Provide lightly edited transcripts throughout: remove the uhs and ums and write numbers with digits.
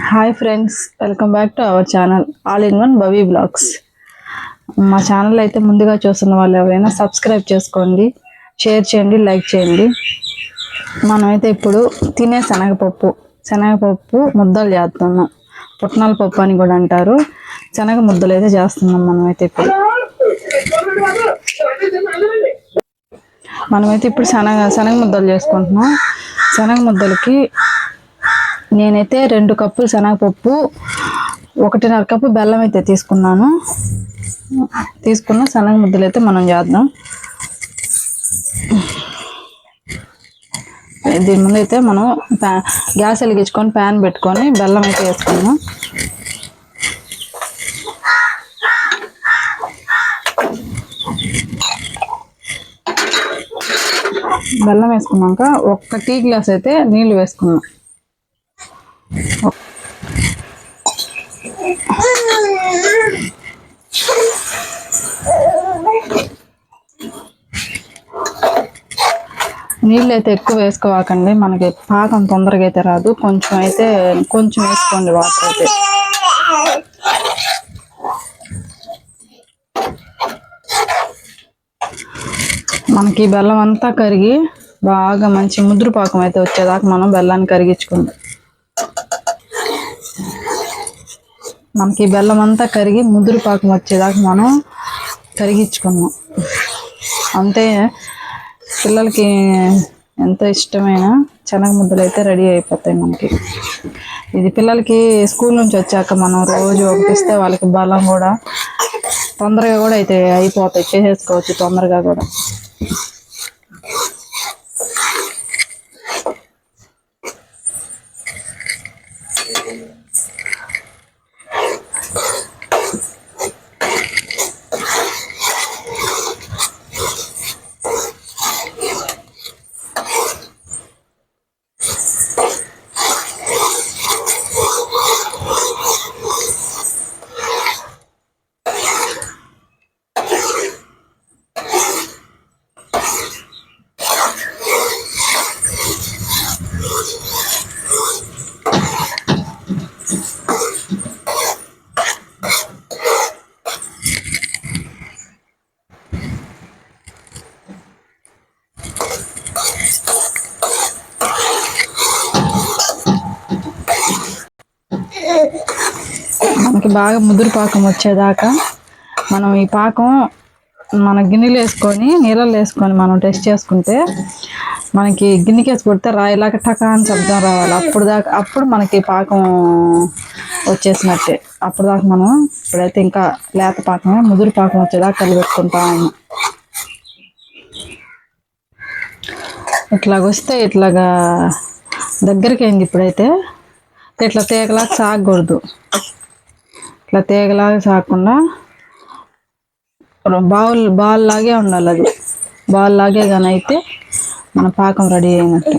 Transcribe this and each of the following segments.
Hi friends, welcome back to our channel all in one Bhavi blogs. మా channel అయితే ముందుగా చూస్తున్న వాళ్ళు ఎవరైనా సబ్స్క్రైబ్ చేసుకోండి, షేర్ చేయండి, లైక్ చేయండి. మనమైతే ఇప్పుడు తినే శనగపప్పు ముద్దలు చేస్తున్నాం. పుట్నాల పప్పు అని కూడా అంటారు. శనగ ముద్దలు అయితే చేస్తున్నాం. మనమైతే ఇప్పుడు శనగ ముద్దలు చేసుకుంటున్నాం. శనగ ముద్దలకి నేనైతే 2 కప్పులు శనగపప్పు, 1.5 కప్పు బెల్లం అయితే తీసుకున్న శనగ ముద్దలు అయితే మనం చేద్దాం. దీని ముందు అయితే మనం గ్యాస్ వెలిగించుకొని ప్యాన్ పెట్టుకొని బెల్లం అయితే వేసుకున్నాం. బెల్లం వేసుకున్నాక 1 టీ గ్లాస్ అయితే నీళ్ళు వేసుకున్నాం. నీళ్ళు అయితే ఎక్కువ వేసుకోవాకండి, మనకి పాకం తొందరగా అయితే రాదు. కొంచెం వేసుకోండి వాటర్ అయితే. మనకి బెల్లం అంతా కరిగి బాగా మంచి ముదురు పాకం అయితే వచ్చేదాకా మనం బెల్లాన్ని కరిగించుకుందాం. మనకి బెల్లం అంతా కరిగి ముదురు పాకం వచ్చేదాకా మనం కరిగించుకున్నాం. అంతే, పిల్లలకి ఎంతో ఇష్టమైన శనగ ముద్దలు అయితే రెడీ అయిపోతాయి మనకి. ఇది పిల్లలకి స్కూల్ నుంచి వచ్చాక మనం రోజు ఒకటిస్తే వాళ్ళకి బలం కూడా తొందరగా కూడా అయితే అయిపోతాయి, చేసేసుకోవచ్చు తొందరగా కూడా. మనకి బాగా ముదురు పాకం వచ్చేదాకా మనం ఈ పాకం మన గిన్నెలు వేసుకొని నీళ్ళల్లో వేసుకొని మనం టెస్ట్ చేసుకుంటే మనకి గిన్నెకేసి కొడితే రాయిలాగా టకా అని శబ్దం రావాలి. అప్పుడు మనకి పాకం వచ్చేసినట్టే. అప్పుడు దాకా మనం ఇప్పుడైతే ఇంకా లేత పాకమే, ముదురు పాకం వచ్చేదాకా కలిపెట్టుకుంటాము. ఇట్లాగొస్తే ఇట్లాగా దగ్గరికి అయింది. ఇప్పుడైతే ఇట్లా తీగలాగా సాగకూడదు. ఇట్లా తీగలాగా సాగకుండా బాల్ లాగే ఉండాలి. అది బాల్ లాగే కానీ అయితే మన పాకం రెడీ అయినట్టు.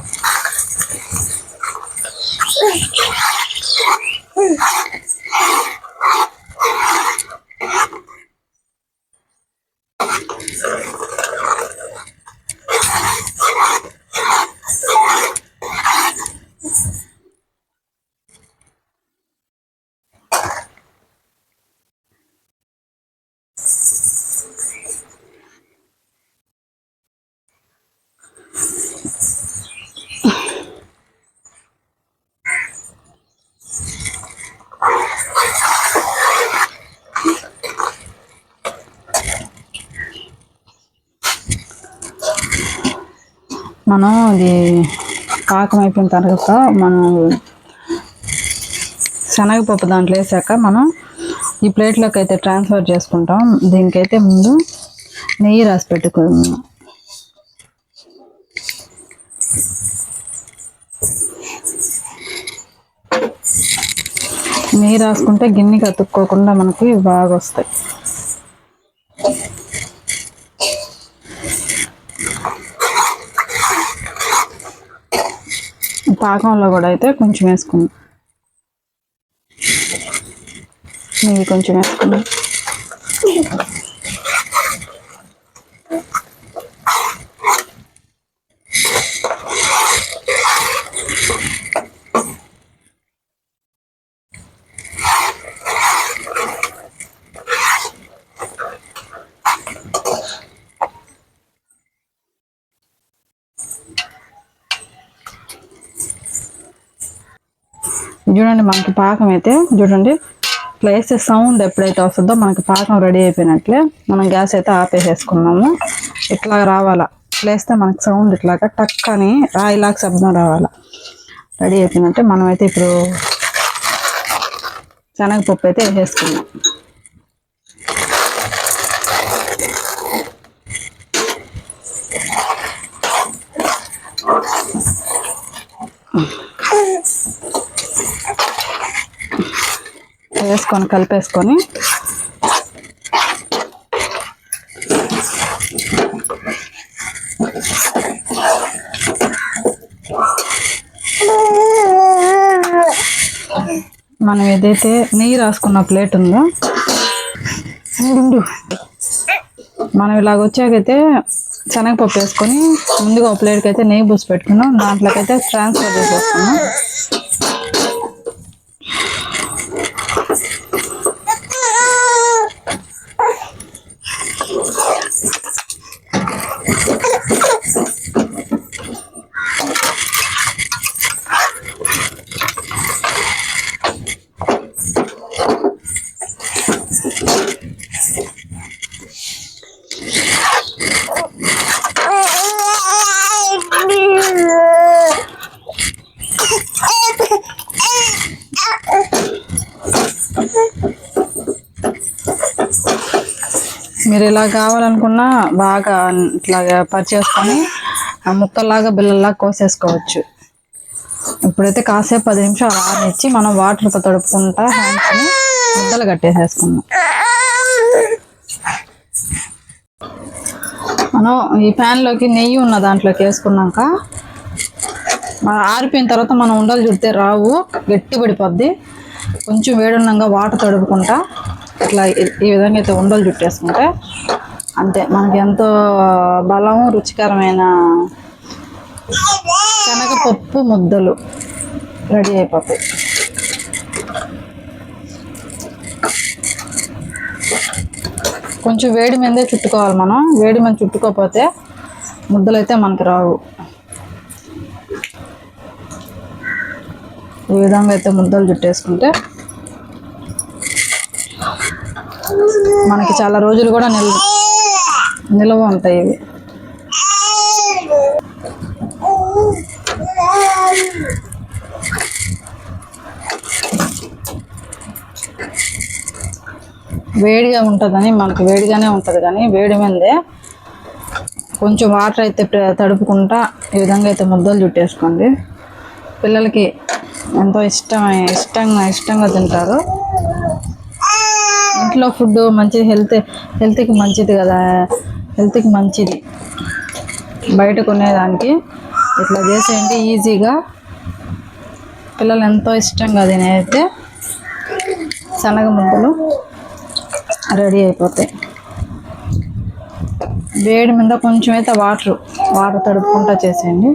మనం అది పాకం అయిపోయిన తర్వాత మనం శనగపప్పు దాంట్లో వేసాక మనం ఈ ప్లేట్లోకి అయితే ట్రాన్స్ఫర్ చేసుకుంటాం. దీనికైతే ముందు నెయ్యి రాసి పెట్టుకుందాం. నెయ్యి రాసుకుంటే గిన్నెకి అతుక్కోకుండా మనకి బాగా వస్తాయి. పాకంలో కూడా అయితే కొంచెం వేసుకుందాం, నెయ్యి కొంచెం వేసుకుందాం. చూడండి మనకి పాకం అయితే చూడండి ఇట్లా వేస్తే సౌండ్ ఎప్పుడైతే వస్తుందో మనకి పాకం రెడీ అయిపోయినట్లే. మనం గ్యాస్ అయితే ఆపేసేసుకున్నాము. ఇట్లా రావాలా, ఇట్లా వేస్తే మనకి సౌండ్ ఇట్లాగా టక్ అని రాయిలాగా శబ్దం రావాలా. రెడీ అయిపోయినట్టే. మనమైతే ఇప్పుడు శనగపప్పు అయితే వేసేసుకున్నాం. వేసుకొని కలిపేసుకొని మనం ఏదైతే నెయ్యి రాసుకున్న ప్లేట్ ఉందో మనం ఇలాగ వచ్చాకైతే శనగపప్పు వేసుకొని ముందుగా ఒక ప్లేట్కి అయితే నెయ్యి పూసి పెట్టుకున్నాం. దాంట్లోకైతే ట్రాన్స్ఫర్ చేసేసుకున్నాం. మీరు ఇలా కావాలనుకున్నా బాగా ఇట్లాగా పరిచేసుకొని ముక్కల్లాగా బిల్లల్లాగా కోసేసుకోవచ్చు. ఇప్పుడైతే కాసేపు 10 నిమిషాలు ఆరనిచ్చి మనం వాటర్తో తడుపుకుంటా హ్యాండ్స్ని ముద్దలు కట్టేసేసుకున్నాం. మనం ఈ ప్యాన్లోకి నెయ్యి ఉన్న దాంట్లోకి వేసుకున్నాక ఆరిపోయిన తర్వాత మనం ఉండలు చుడితే రావు, గట్టి పడిపోద్ది. కొంచెం వేడున్నంగా వాటర్ తడుపుకుంటా ఇట్లా ఈ విధంగా అయితే ఉండలు చుట్టేసుకుంటే అంతే మనకి ఎంతో బలం రుచికరమైన శనగపప్పు ముద్దలు రెడీ అయిపోతాయి. కొంచెం వేడి మీదే చుట్టుకోవాలి. మనం వేడి మీద చుట్టుకోకపోతే ముద్దలు అయితే మనకి రావు. ఈ విధంగా అయితే ముద్దలు చుట్టేసుకుంటే మనకి చాలా రోజులు కూడా నిల్వ ఉంటాయి ఇవి. వేడిగా ఉంటుందని మనకు వేడిగానే ఉంటుంది, కానీ వేడి మీదే కొంచెం వాటర్ అయితే తడుపుకుంటా ఈ విధంగా అయితే ముద్దలు చుట్టేసుకోండి. పిల్లలకి ఎంతో ఇష్టంగా తింటారు. ఇంట్లో ఫుడ్ మంచిది, హెల్త్కి మంచిది కదా, హెల్త్కి మంచిది. బయట కొనేదానికి ఇట్లా చేసేయండి ఈజీగా. పిల్లలు ఎంతో ఇష్టంగా తినేస్తే శనగ ముద్దలు రెడీ అయిపోతాయి. వేడి మీద కొంచెం అయితే వాటర్ తడుపుకుంటా చేసేయండి.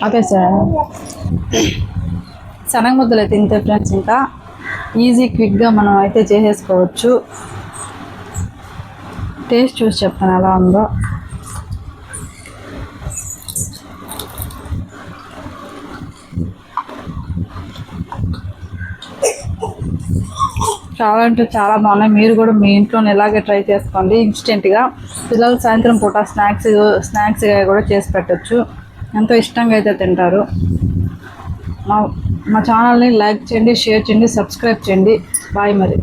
అదే సార్ శనగ ముద్దలు అయితే ఇంతే ఫ్రెండ్స్. ఇంకా ఈజీ క్విక్గా మనం అయితే చేసేసుకోవచ్చు. టేస్ట్ చూసి చెప్తాను ఎలా ఉందో. చాలా అంటే చాలా బాగున్నాయి. మీరు కూడా మీ ఇంట్లో ఇలాగే ట్రై చేసుకోండి. ఇన్స్టెంట్గా పిల్లలు సాయంత్రం పూట స్నాక్స్గా కూడా చేసి పెట్టచ్చు. ఎంతో ఇష్టంగా అయితే తింటారు. మా ఛానల్ని లైక్ చేయండి, షేర్ చేయండి, సబ్స్క్రైబ్ చేయండి. బాయ్ మరి.